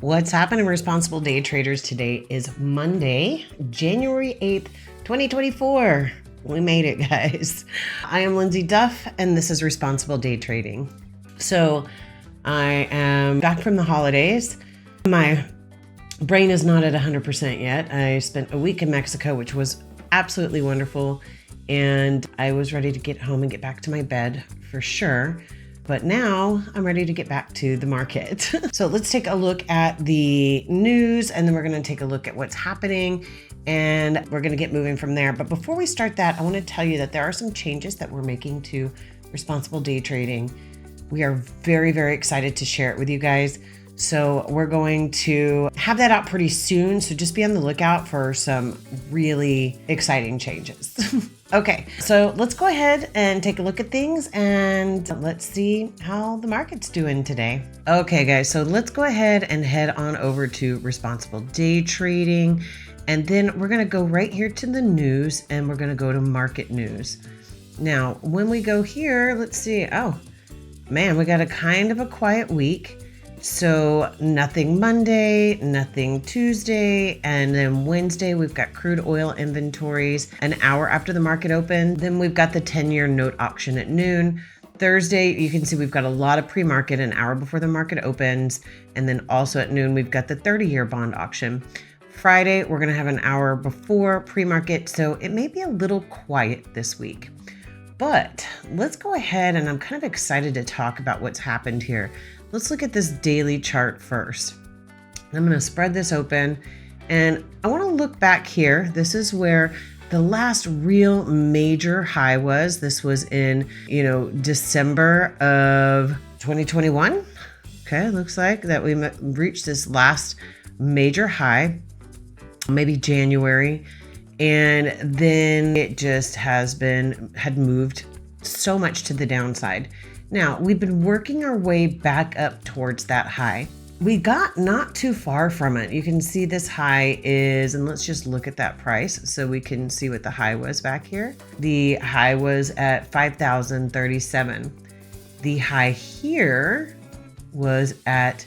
What's happening, responsible day traders? Today is Monday, January 8th, 2024. We made it, guys. I am Lindsay Duff, and this is Responsible Day Trading. So I am back from the holidays. My brain is not at 100% yet. I spent a week in Mexico, which was absolutely wonderful. And I was ready to get home and get back to my bed for sure. But now I'm ready to get back to the market. So let's take a look at the news, and then we're going to take a look at what's happening, and we're going to get moving from there. But before we start that, I want to tell you that there are some changes that we're making to responsible day trading. We are very, very excited to share it with you guys. So we're going to have that out pretty soon. So just be on the lookout for some really exciting changes. Okay, so let's go ahead and take a look at things and let's see how the market's doing today. Okay, guys, so let's go ahead and head on over to responsible day trading. And then we're going to go right here to the news, and we're going to go to market news. Now, when we go here, let's see. Oh, man, we got a kind of a quiet week. So nothing Monday, nothing Tuesday, and then Wednesday we've got crude oil inventories an hour after the market opened. Then we've got the 10-year note auction at noon. Thursday, you can see we've got a lot of pre-market an hour before the market opens. And then also at noon, we've got the 30-year bond auction. Friday, we're gonna have an hour before pre-market, so it may be a little quiet this week. But let's go ahead, and I'm kind of excited to talk about what's happened here. Let's look at this daily chart first. I'm going to spread this open, and I want to look back here. This is where the last real major high was. This was in, December of 2021. Okay, looks like that we reached this last major high, maybe January. And then it just had moved so much to the downside. Now, we've been working our way back up towards that high. We got not too far from it. You can see this high is, and let's just look at that price so we can see what the high was back here. The high was at 5,037. The high here was at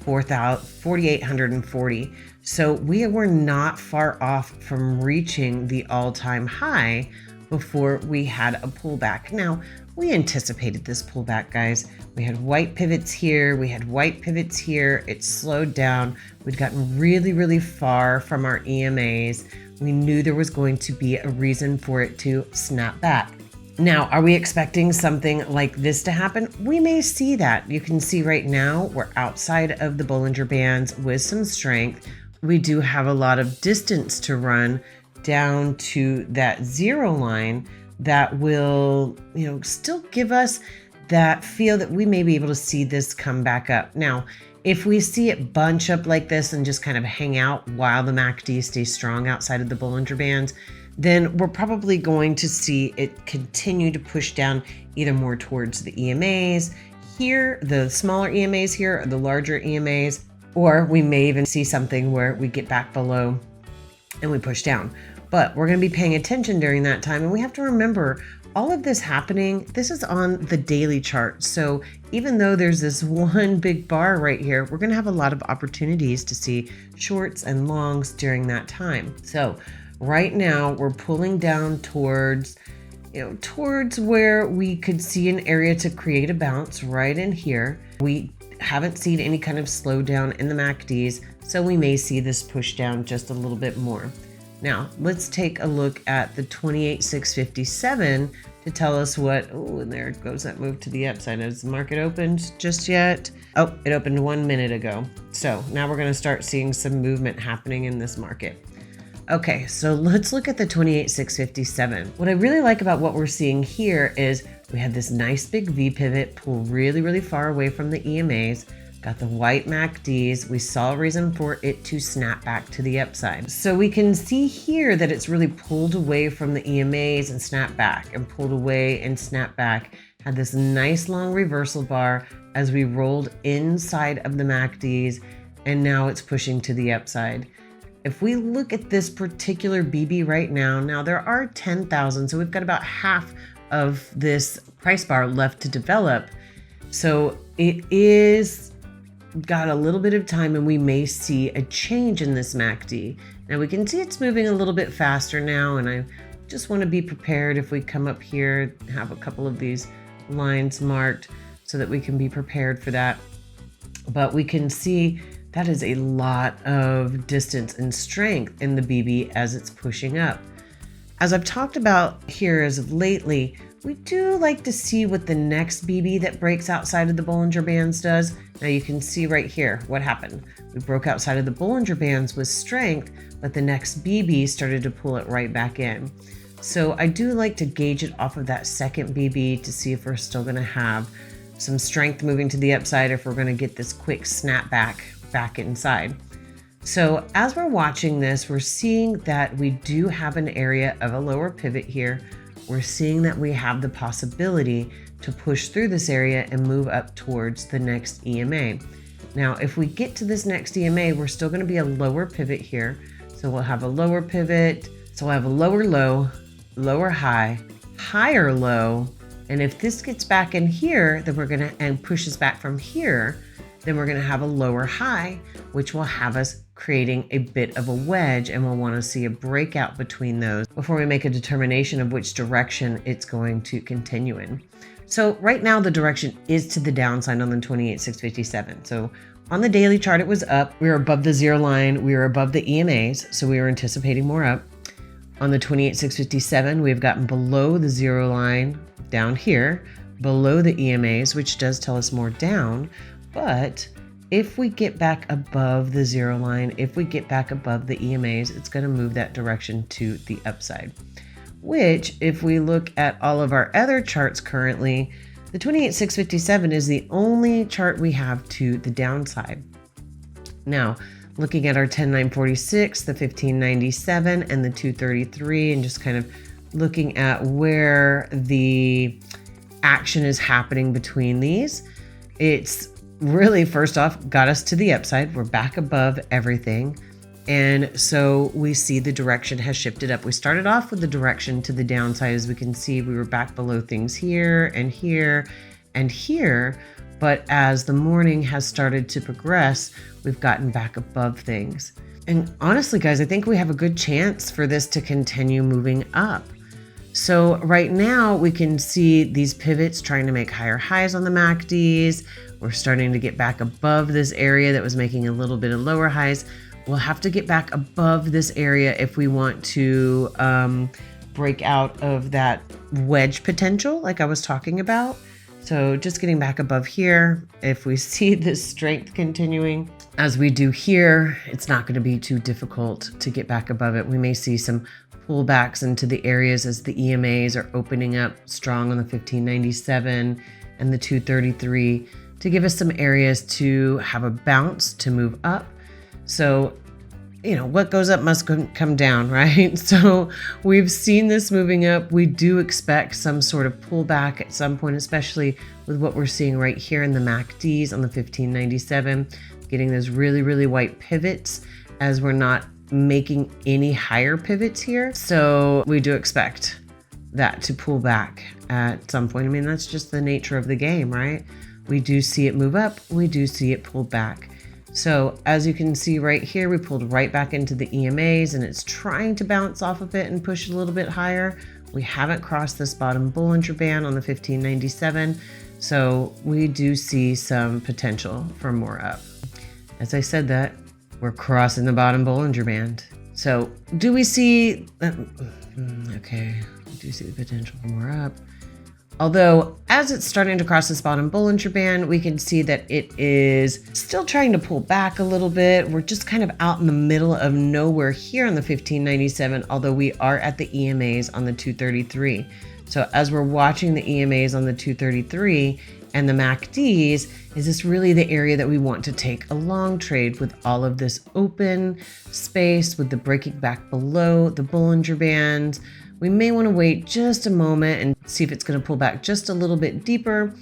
4,840. So we were not far off from reaching the all-time high before we had a pullback. Now, we anticipated this pullback, guys. We had white pivots here. We had white pivots here. It slowed down. We'd gotten really, really far from our EMAs. We knew there was going to be a reason for it to snap back. Now, are we expecting something like this to happen? We may see that. You can see right now we're outside of the Bollinger Bands with some strength. We do have a lot of distance to run down to that zero line that will, still give us that feel that we may be able to see this come back up. Now, if we see it bunch up like this and just kind of hang out while the MACD stays strong outside of the Bollinger Bands, then we're probably going to see it continue to push down either more towards the EMAs here, the smaller EMAs here, or the larger EMAs, or we may even see something where we get back below and we push down. But we're going to be paying attention during that time. And we have to remember all of this happening, this is on the daily chart. So even though there's this one big bar right here, we're going to have a lot of opportunities to see shorts and longs during that time. So right now we're pulling down towards where we could see an area to create a bounce right in here. We haven't seen any kind of slowdown in the MACDs, so we may see this push down just a little bit more. Now, let's take a look at the 28,657 to tell us what, and there goes that move to the upside. Has the market opened just yet? Oh, it opened 1 minute ago. So now we're going to start seeing some movement happening in this market. Okay, so let's look at the 28,657. What I really like about what we're seeing here is we had this nice big V pivot pull really, really far away from the EMAs. Got the white MACDs. We saw a reason for it to snap back to the upside. So we can see here that it's really pulled away from the EMAs and snapped back and pulled away and snapped back. Had this nice long reversal bar as we rolled inside of the MACDs, and now it's pushing to the upside. If we look at this particular BB right now there are 10,000, so we've got about half of this price bar left to develop. So it is got a little bit of time and we may see a change in this MACD. Now we can see it's moving a little bit faster now, and I just want to be prepared if we come up here, have a couple of these lines marked so that we can be prepared for that. But we can see that is a lot of distance and strength in the BB as it's pushing up. As I've talked about here as of lately, we do like to see what the next BB that breaks outside of the Bollinger Bands does. Now you can see right here what happened. We broke outside of the Bollinger Bands with strength, but the next BB started to pull it right back in. So I do like to gauge it off of that second BB to see if we're still gonna have some strength moving to the upside, if we're gonna get this quick snapback back inside. So as we're watching this, we're seeing that we do have an area of a lower pivot here. We're seeing that we have the possibility to push through this area and move up towards the next EMA. Now, if we get to this next EMA, we're still going to be a lower pivot here. So we'll have a lower pivot. So we'll have a lower low, lower high, higher low. And if this gets back in here, then we're going to, and pushes back from here, then we're going to have a lower high, which will have us creating a bit of a wedge, and we'll want to see a breakout between those before we make a determination of which direction it's going to continue in. So right now the direction is to the downside on the 28,657. So on the daily chart, it was up. We were above the zero line. We were above the EMAs. So we were anticipating more up. On the 28,657, we've gotten below the zero line down here, below the EMAs, which does tell us more down. But if we get back above the zero line, if we get back above the EMAs, it's going to move that direction to the upside. Which, if we look at all of our other charts currently, the 28,657 is the only chart we have to the downside. Now, looking at our 10,946, the 1597, and the 233, and just kind of looking at where the action is happening between these, it's really, first off, got us to the upside. We're back above everything. And so we see the direction has shifted up. We started off with the direction to the downside. As we can see, we were back below things here and here and here. But as the morning has started to progress, we've gotten back above things. And honestly, guys, I think we have a good chance for this to continue moving up. So right now we can see these pivots trying to make higher highs on the MACDs. We're starting to get back above this area that was making a little bit of lower highs. We'll have to get back above this area if we want to break out of that wedge potential like I was talking about. So just getting back above here, if we see this strength continuing as we do here, it's not going to be too difficult to get back above it. We may see some pullbacks into the areas as the EMAs are opening up strong on the 1597 and the 233 to give us some areas to have a bounce to move up. So, you know, what goes up must come down, right? So we've seen this moving up. We do expect some sort of pullback at some point, especially with what we're seeing right here in the MACDs on the 1597, getting those really, really white pivots as we're not making any higher pivots here. So we do expect that to pull back at some point. I mean, that's just the nature of the game, right? We do see it move up. We do see it pull back. So as you can see right here, we pulled right back into the EMAs and it's trying to bounce off of it and push a little bit higher. We haven't crossed this bottom Bollinger Band on the 1597. So we do see some potential for more up. As I said that, we're crossing the bottom Bollinger Band. So do we see, okay, we do see the potential for more up. Although as it's starting to cross this bottom Bollinger Band, we can see that it is still trying to pull back a little bit. We're just kind of out in the middle of nowhere here on the 1597, although we are at the EMAs on the 233. So as we're watching the EMAs on the 233 and the MACDs, is this really the area that we want to take a long trade with all of this open space, with the breaking back below the Bollinger Band? We may want to wait just a moment and see if it's going to pull back just a little bit deeper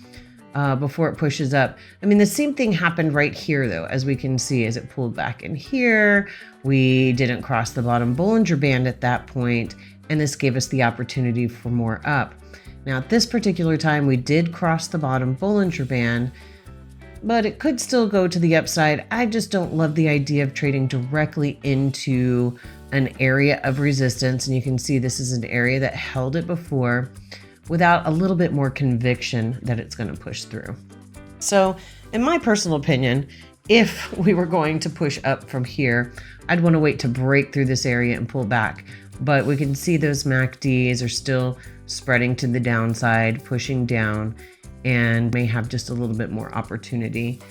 before it pushes up. I mean, the same thing happened right here, though, as we can see as it pulled back in here. We didn't cross the bottom Bollinger Band at that point, and this gave us the opportunity for more up. Now, at this particular time, we did cross the bottom Bollinger Band, but it could still go to the upside. I just don't love the idea of trading directly into an area of resistance. And you can see this is an area that held it before without a little bit more conviction that it's going to push through. So in my personal opinion, if we were going to push up from here, I'd want to wait to break through this area and pull back. But we can see those MACDs are still spreading to the downside, pushing down, and may have just a little bit more opportunity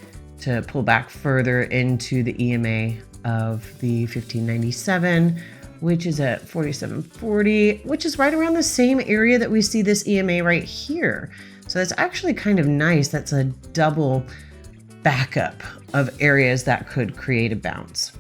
to pull back further into the EMA of the 1597, which is at 4740, which is right around the same area that we see this EMA right here. So that's actually kind of nice. That's a double backup of areas that could create a bounce.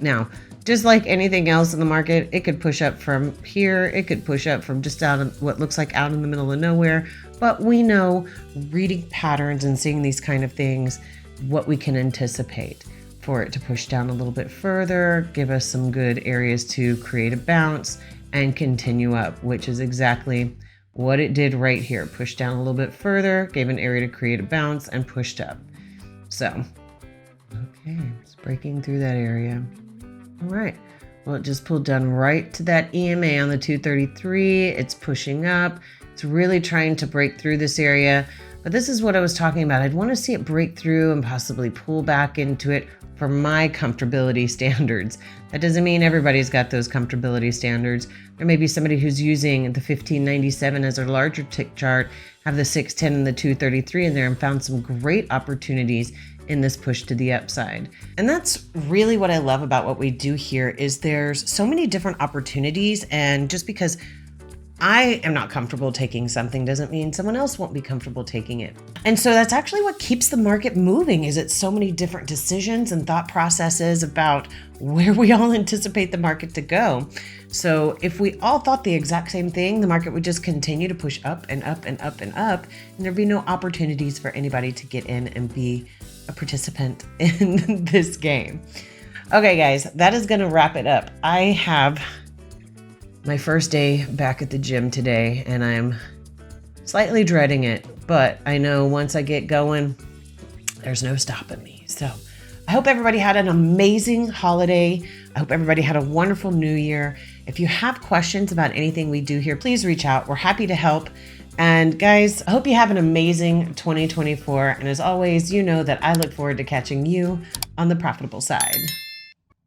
Now, just like anything else in the market, it could push up from here. It could push up from just out of what looks like out in the middle of nowhere. But we know, reading patterns and seeing these kind of things, what we can anticipate for it to push down a little bit further, give us some good areas to create a bounce and continue up, which is exactly what it did right here. Pushed down a little bit further, gave an area to create a bounce, and pushed up. So, okay, it's breaking through that area. All right, well, it just pulled down right to that EMA on the 233. It's pushing up. It's really trying to break through this area. But this is what I was talking about. I'd want to see it break through and possibly pull back into it for my comfortability standards. That doesn't mean everybody's got those comfortability standards. There may be somebody who's using the 1597 as a larger tick chart, have the 610 and the 233 in there, and found some great opportunities in this push to the upside. And that's really what I love about what we do here, is there's so many different opportunities, and just because I am not comfortable taking something doesn't mean someone else won't be comfortable taking it. And so that's actually what keeps the market moving, is it's so many different decisions and thought processes about where we all anticipate the market to go. So if we all thought the exact same thing, the market would just continue to push up and up and up and up, and there'd be no opportunities for anybody to get in and be a participant in this game. Okay, guys, that is going to wrap it up. I have my first day back at the gym today, and I'm slightly dreading it, but I know once I get going, there's no stopping me. So I hope everybody had an amazing holiday. I hope everybody had a wonderful new year. If you have questions about anything we do here, please reach out. We're happy to help. And guys, I hope you have an amazing 2024. And as always, you know that I look forward to catching you on the profitable side.